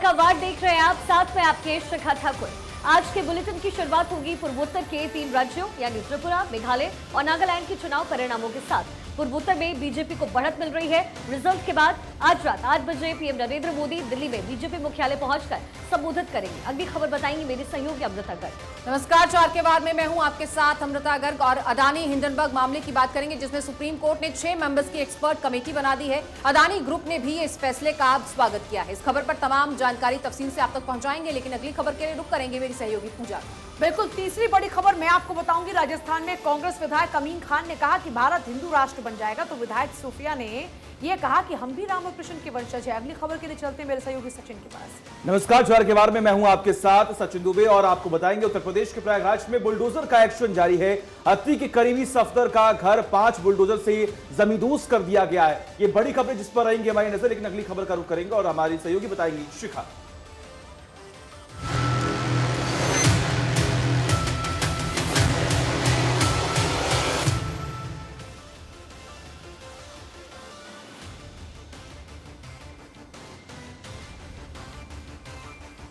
का वार्ड देख रहे हैं आप, साथ में आपके शिखा ठाकुर। आज के बुलेटिन की शुरुआत होगी पूर्वोत्तर के 3 राज्यों यानी त्रिपुरा, मेघालय और नागालैंड के चुनाव परिणामों के साथ। पूर्वोत्तर में बीजेपी को बढ़त मिल रही है। रिजल्ट के बाद आज रात 8 बजे पीएम नरेंद्र मोदी दिल्ली में बीजेपी मुख्यालय पहुंचकर संबोधित करेंगे। अगली खबर बताएंगी मेरी सहयोगी अमृता गर्ग। नमस्कार, 4 के बाद में मैं हूं आपके साथ अमृता गर्ग और अडानी हिंडनबर्ग मामले की बात करेंगे, जिसमें सुप्रीम कोर्ट ने 6 मेंबर्स की एक्सपर्ट कमेटी बना दी है। अडानी ग्रुप ने भी इस फैसले का स्वागत किया है। इस खबर पर तमाम जानकारी तफसील से आप तक पहुंचाएंगे, लेकिन अगली खबर के लिए रुक करेंगे मेरी सहयोगी पूजा। बिल्कुल, तीसरी बड़ी खबर मैं आपको बताऊंगी। राजस्थान में कांग्रेस विधायक अमीन खान ने कहा कि भारत हिंदू राष्ट्र बन जाएगा, तो विधायक सोफिया ने यह कहा कि हम भी राम और कृष्ण के वंशज हैं। अगली खबर के लिए चलते हैं मेरे सहयोगी सचिन के पास। नमस्कार, 4 के बारे में मैं हूं आपके साथ सचिन दुबे और आपको बताएंगे उत्तर प्रदेश के प्रयागराज में बुलडोजर का एक्शन जारी है। अत्ती के करीबी सफदर का घर 5 बुलडोजर से जमींदोज कर दिया गया है। ये बड़ी खबर जिस पर रहेंगी हमारी नजर, लेकिन अगली खबर का रुख करेंगे और हमारी सहयोगी बताएंगी शिखा।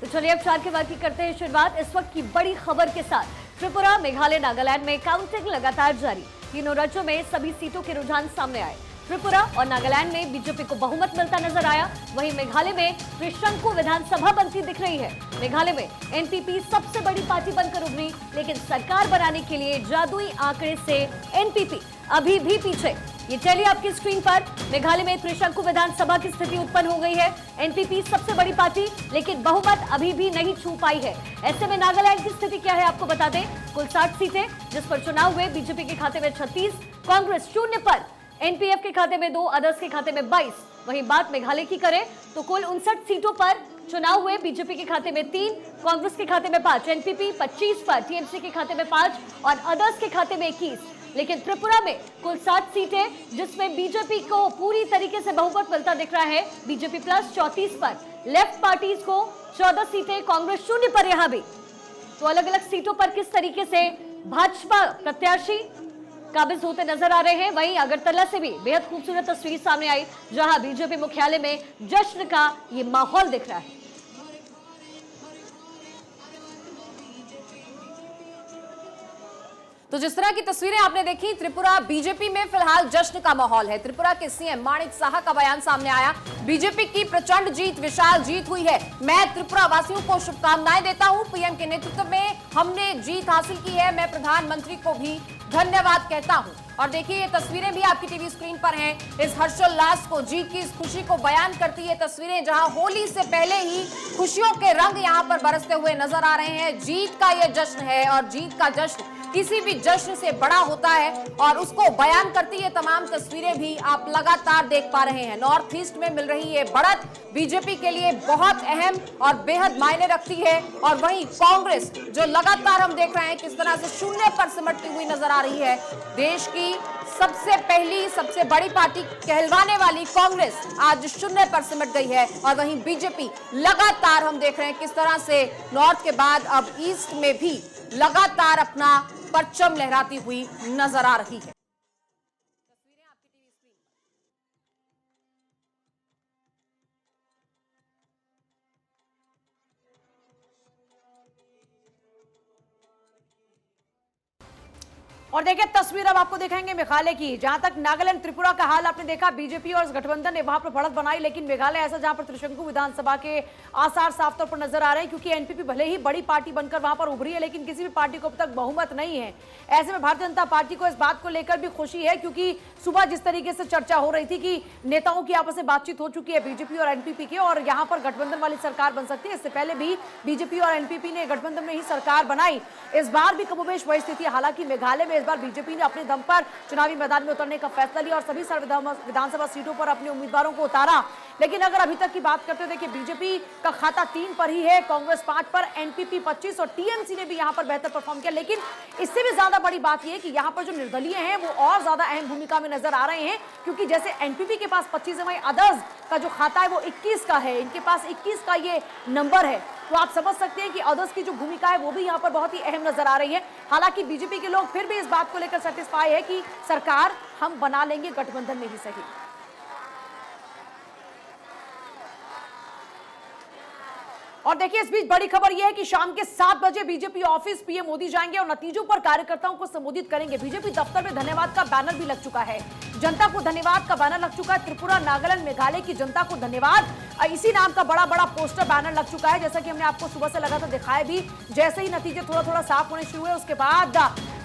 तो चलिए अब 4 के बाद की करते हैं शुरुआत इस वक्त की बड़ी खबर के साथ। त्रिपुरा, मेघालय, नागालैंड में काउंटिंग लगातार जारी। तीनों राज्यों में सभी सीटों के रुझान सामने आए। त्रिपुरा और नागालैंड में बीजेपी को बहुमत मिलता नजर आया। वहीं मेघालय में त्रिशंकु विधानसभा बनती दिख रही है। मेघालय में एनपीपी सबसे बड़ी पार्टी बनकर उभरी, लेकिन सरकार बनाने के लिए जादुई आंकड़े से एनपीपी अभी भी पीछे। ये चलिए आपकी स्क्रीन पर। मेघालय में त्रिशंकु विधानसभा की स्थिति उत्पन्न हो गई है। एनपीपी सबसे बड़ी पार्टी, लेकिन बहुमत अभी भी नहीं छू पाई है। ऐसे में नागालैंड की स्थिति क्या है आपको बता दें। कुल 60 सीटें जिस पर चुनाव हुए, बीजेपी के खाते में 36, कांग्रेस 0 पर, एनपीएफ के खाते में 2, अदर्स के खाते में 22। वहीं बात मेघालय की करें तो कुल 59 सीटों पर चुनाव हुए, बीजेपी के खाते में 3, कांग्रेस के खाते में 5, एनपीपी 25 पर, टीएमसी के खाते में 5 और अदर्स के खाते में 21। लेकिन त्रिपुरा में कुल 60 सीटें जिसमें बीजेपी को पूरी तरीके से बहुमत मिलता दिख रहा है। बीजेपी प्लस 34 पर, लेफ्ट पार्टीज को 14 सीटें, कांग्रेस 0 पर। यहां भी तो अलग अलग सीटों पर किस तरीके से भाजपा प्रत्याशी काबिज होते नजर आ रहे हैं। वहीं अगरतला से भी बेहद खूबसूरत तस्वीर सामने आई, जहां बीजेपी मुख्यालय में जश्न का ये माहौल दिख रहा है। तो जिस तरह की तस्वीरें आपने देखी, त्रिपुरा बीजेपी में फिलहाल जश्न का माहौल है। त्रिपुरा के सीएम माणिक साहा का बयान सामने आया। बीजेपी की प्रचंड जीत, विशाल जीत हुई है। मैं त्रिपुरा वासियों को शुभकामनाएं देता हूं। पीएम के नेतृत्व में हमने जीत हासिल की है। मैं प्रधानमंत्री को भी धन्यवाद कहता हूं। और देखिए, ये तस्वीरें भी आपकी टीवी स्क्रीन पर हैं। इस हर्षोल्लास को, जीत की इस खुशी को बयान करती है तस्वीरें, जहां होली से पहले ही खुशियों के रंग यहां पर बरसते हुए नजर आ रहे हैं। जीत का ये जश्न है और जीत का जश्न किसी भी जश्न से बड़ा होता है और उसको बयान करती है तमाम तस्वीरें भी आप लगातार देख पा रहे हैं। नॉर्थ ईस्ट में मिल रही ये बढ़त बीजेपी के लिए बहुत अहम और बेहद मायने रखती है। और वहीं कांग्रेस, जो लगातार हम देख रहे हैं किस तरह से 0 पर सिमटती हुई नजर आ रही है। देश की सबसे पहली, सबसे बड़ी पार्टी कहलवाने वाली कांग्रेस आज 0 पर सिमट गई है। और वहीं बीजेपी लगातार हम देख रहे हैं किस तरह से नॉर्थ के बाद अब ईस्ट में भी लगातार अपना परचम लहराती हुई नजर आ रही है। और देखिए तस्वीर अब आपको दिखाएंगे मेघालय की। जहां तक नागालैंड त्रिपुरा का हाल आपने देखा, बीजेपी और गठबंधन ने वहां पर बढ़त बनाई, लेकिन मेघालय ऐसा जहां पर त्रिशंकु विधानसभा के आसार साफ तौर पर नजर आ रहे हैं, क्योंकि एनपीपी भले ही बड़ी पार्टी बनकर वहां पर उभरी है, लेकिन किसी भी पार्टी को अब तक बहुमत नहीं है। ऐसे में भारतीय जनता पार्टी को इस बात को लेकर भी खुशी है, क्योंकि सुबह जिस तरीके से चर्चा हो रही थी कि नेताओं की आपस में बातचीत हो चुकी है बीजेपी और एनपीपी की, और यहाँ पर गठबंधन वाली सरकार बन सकती है। इससे पहले भी बीजेपी और एनपीपी ने गठबंधन में ही सरकार बनाई। इस बार भी कमोबेश वही स्थिति है। हालांकि मेघालय में इस बार बीजेपी ने अपने दम पर चुनावी मैदान में उतरने का फैसला लिया और सभी विधानसभा सीटों पर अपने उम्मीदवारों को उतारा। लेकिन अगर अभी तक की बात करते हैं, देखिए बीजेपी का खाता 3 पर ही है, कांग्रेस 5 पर, एनपीपी 25 और टीएमसी ने भी यहां पर बेहतर परफॉर्म किया। लेकिन इससे भी ज्यादा बड़ी बात यह है कि यहां पर जो निर्दलीय हैं वो और ज्यादा अहम भूमिका में नजर आ रहे हैं, क्योंकि जैसे एनपीपी के पास 25 है, वहीं अदर्स का जो खाता है वो 21 का है। इनके पास 21 का ये नंबर है। तो आप समझ सकते हैं कि अदर्स की जो भूमिका है वो भी यहाँ पर बहुत ही अहम नजर आ रही है। हालांकि बीजेपी के लोग फिर भी इस बात को लेकर सेटिस्फाई है कि सरकार हम बना लेंगे, गठबंधन में ही सही। और देखिए इस बीच बड़ी खबर यह है कि शाम के 7 बजे बीजेपी ऑफिस पीएम मोदी जाएंगे और नतीजों पर कार्यकर्ताओं को संबोधित करेंगे। बीजेपी दफ्तर में धन्यवाद का बैनर भी लग चुका है, जनता को धन्यवाद का बैनर लग चुका है। त्रिपुरा, नागालैंड, मेघालय की जनता को धन्यवाद, इसी नाम का बड़ा बड़ा पोस्टर बैनर लग चुका है। जैसा कि हमने आपको सुबह से लगातार दिखाया भी, जैसे ही नतीजे थोड़ा थोड़ा साफ होने शुरू हुए उसके बाद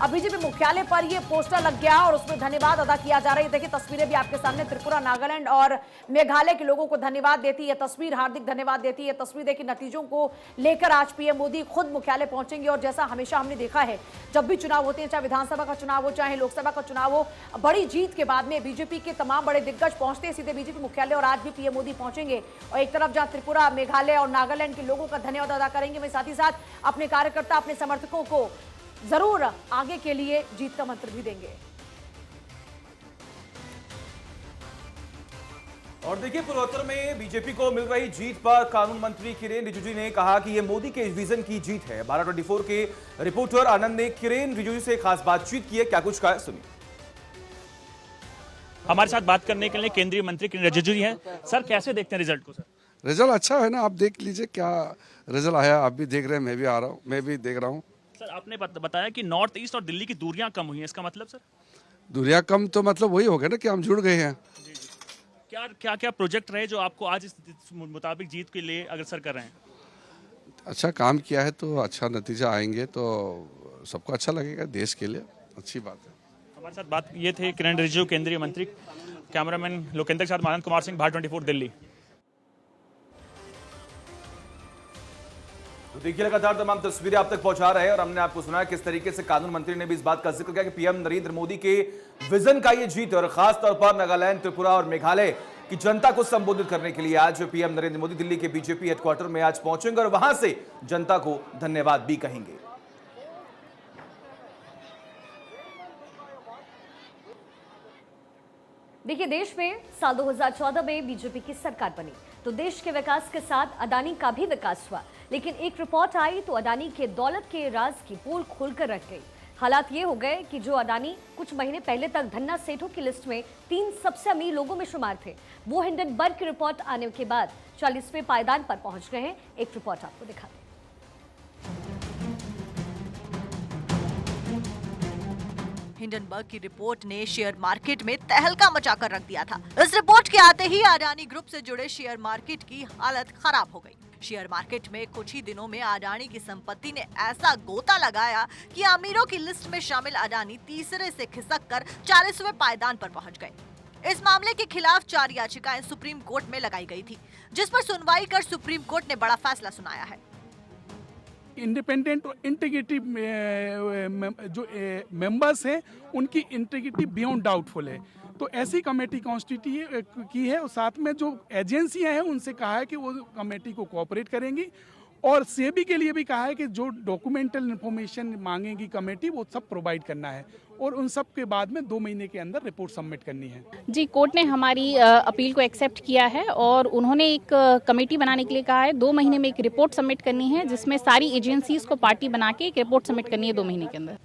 बीजेपी मुख्यालय पर यह पोस्टर लग गया और उसमें धन्यवाद अदा किया जा रहा है। देखिए तस्वीरें भी आपके सामने, त्रिपुरा, नागालैंड और मेघालय के लोगों को धन्यवाद देती है तस्वीर, हार्दिक धन्यवाद देती है तस्वीर। देखिए नतीजों को लेकर आज पीएम मोदी खुद मुख्यालय पहुंचेंगे और जैसा हमेशा हमने देखा है जब भी चुनाव होते हैं, चाहे विधानसभा का चुनाव हो चाहे लोकसभा का चुनाव हो, बड़ी जीत के बाद में बीजेपी के तमाम बड़े दिग्गज पहुंचते हैं सीधे बीजेपी मुख्यालय और आज भी पीएम मोदी पहुंचेंगे और एक तरफ जहां त्रिपुरा, मेघालय और नागालैंड के लोगों का धन्यवाद अदा करेंगे, वहीं साथ ही साथ अपने कार्यकर्ता, अपने समर्थकों को जरूर आगे के लिए जीत का मंत्र भी देंगे। और देखिए पूर्वोत्तर में बीजेपी को मिल रही जीत पर कानून मंत्री किरेन रिजिजू ने कहा कि यह मोदी के विजन की जीत है। 1224 के रिपोर्टर आनंद ने किरेन रिजिजू से खास बातचीत की है, क्या कुछ कहा सुनिए। हमारे साथ बात करने के लिए केंद्रीय मंत्री किरेन रिजिजू जी हैं। सर कैसे देखते हैं रिजल्ट को? सर रिजल्ट अच्छा है ना, आप देख लीजिए क्या रिजल्ट आया, आप भी देख रहे हैं, मैं भी आ रहा हूँ, मैं भी देख रहा हूँ। सर आपने बताया कि नॉर्थ ईस्ट और दिल्ली की दूरियां कम हुई हैं, इसका मतलब सर? दूरिया कम तो मतलब वही हो गया ना कि हम जुड़ गए हैं। क्या क्या प्रोजेक्ट रहे जो आपको आज इस मुताबिक जीत के लिए अग्रसर कर रहे हैं? अच्छा काम किया है तो अच्छा नतीजा आएंगे तो सबको अच्छा लगेगा, देश के लिए अच्छी बात है। हमारे साथ बात ये थे किरेन रिजिजू, केंद्रीय मंत्री। कैमरामैन लोकेंद्र के साथ आनंद कुमार सिंह, भारत 24 दिल्ली। तो देखिए लगातार तमाम तस्वीरें आप तक पहुंचा रहे हैं और हमने आपको सुना किस तरीके से कानून मंत्री ने भी इस बात का जिक्र किया कि पीएम नरेंद्र मोदी के विजन का ये जीत है और खास तौर पर नागालैंड, त्रिपुरा और मेघालय की जनता को संबोधित करने के लिए आज पीएम नरेंद्र मोदी दिल्ली के बीजेपी हेडक्वार्टर में आज पहुंचेंगे और वहां से जनता को धन्यवाद भी कहेंगे। देखिए देश में साल 2014 में बीजेपी की सरकार बनी तो देश के विकास के साथ अडानी का भी विकास हुआ, लेकिन एक रिपोर्ट आई तो अडानी के दौलत के राज की पोल खोलकर रख गई। हालात ये हो गए कि जो अडानी कुछ महीने पहले तक धन्ना सेठों की लिस्ट में 3 सबसे अमीर लोगों में शुमार थे, वो हिंडनबर्ग की रिपोर्ट आने के बाद 40वें पायदान पर पहुंच गए हैं। एक रिपोर्ट आपको दिखाते हैं। हिंडनबर्ग की रिपोर्ट ने शेयर मार्केट में तहलका मचाकर रख दिया था। इस रिपोर्ट के आते ही अडानी ग्रुप से जुड़े शेयर मार्केट की हालत खराब हो गई। शेयर मार्केट में कुछ ही दिनों में अडानी की संपत्ति ने ऐसा गोता लगाया कि अमीरों की लिस्ट में शामिल अडानी तीसरे से खिसककर 40वें पायदान पर पहुंच गए। इस मामले के खिलाफ 4 याचिकाएं सुप्रीम कोर्ट में लगाई गई थी, जिस पर सुनवाई कर सुप्रीम कोर्ट ने बड़ा फैसला सुनाया है। इंडिपेंडेंट और इंटीग्रिटी जो मेंबर्स हैं उनकी इंटीग्रिटी बियॉन्ड डाउटफुल है, तो ऐसी कमेटी कॉन्स्टिट्यूट की है और साथ में जो एजेंसियां हैं उनसे कहा है कि वो कमेटी को कोऑपरेट करेंगी और सेबी के लिए भी कहा है कि जो डॉक्यूमेंटल इंफॉर्मेशन मांगेगी कमेटी वो सब प्रोवाइड करना है और उन सब के बाद में 2 महीने के अंदर रिपोर्ट सबमिट करनी है। जी, कोर्ट ने हमारी अपील को एक्सेप्ट किया है और उन्होंने एक कमेटी बनाने के लिए कहा है। 2 महीने में एक रिपोर्ट सबमिट करनी है जिसमें सारी एजेंसीज को पार्टी बना के एक रिपोर्ट सबमिट करनी है 2 महीने के अंदर।